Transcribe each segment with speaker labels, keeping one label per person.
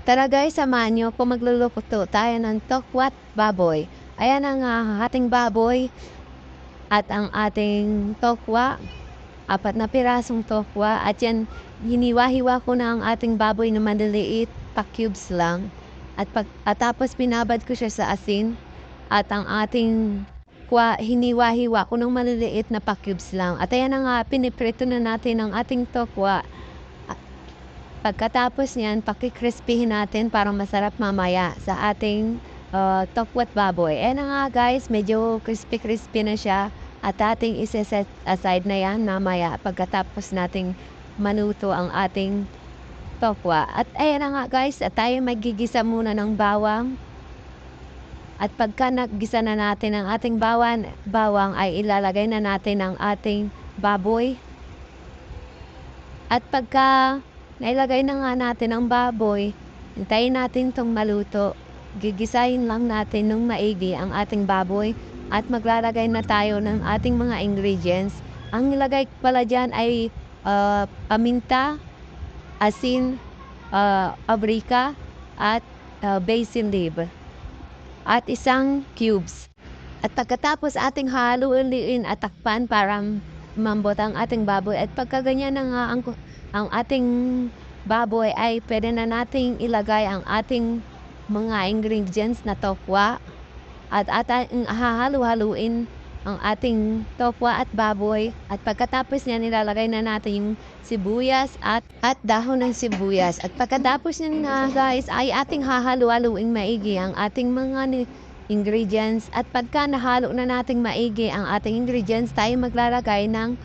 Speaker 1: Tara guys, samahan niyo kung magluluto tayo ng tokwat baboy. Ayan ang ating baboy at ang ating tokwa. 4 na pirasong tokwa at yan, hiniwa-hiwa ko na ang ating baboy na maliliit, pa-cubes lang. At tapos binabad ko siya sa asin at ang ating hiniwa-hiwa ko ng maliliit na pa-cubes lang. At ayan na nga, piniprito na natin ang ating tokwa. Pagkatapos niyan, pakikrispihin natin para masarap mamaya sa ating tokwat baboy. Ayan na nga guys, medyo crispy na siya at ating iseset aside na yan mamaya pagkatapos nating manuto ang ating tokwa. At ayan na nga guys, at tayo magigisa muna ng bawang. At pagka naggisa na natin ang ating bawang ay ilalagay na natin ang ating baboy. At pagka nailagay na nga natin ang baboy, hintayin natin itong maluto. Gigisahin lang natin ng maigi ang ating baboy at maglalagay na tayo ng ating mga ingredients. Ang nilagay pala dyan ay paminta, asin, paprika at basil leaf at isang cubes. At pagkatapos ating haluin at takpan para mambot ang ating baboy at pagka ganyan na nga ang ating baboy ay pwede na nating ilagay ang ating mga ingredients na tokwa at hahalu-haluin ang ating tokwa at baboy at pagkatapos niyan nilalagay na natin yung sibuyas at dahon ng sibuyas at pagkatapos niyan na guys ay ating hahalu-haluin maigi ang ating mga ingredients at pagka nahalo na nating maigi ang ating ingredients tayo maglalagay ng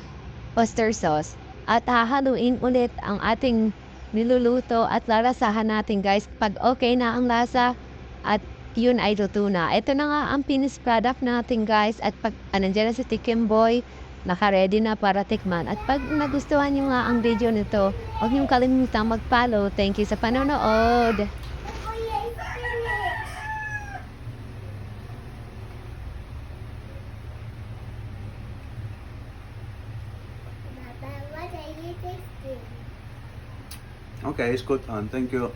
Speaker 1: oyster sauce at hahaluin ulit ang ating niluluto at lalasahan natin guys pag okay na ang lasa at yun ay luto na. Ito na nga ang finished product natin guys at pag nandiyan na si Tikim Boy naka-ready na para tikman at pag nagustuhan nyo nga ang video nito huwag nyo kalimutang mag-follow. Thank you sa panonood.
Speaker 2: Okay, it's good. Thank you.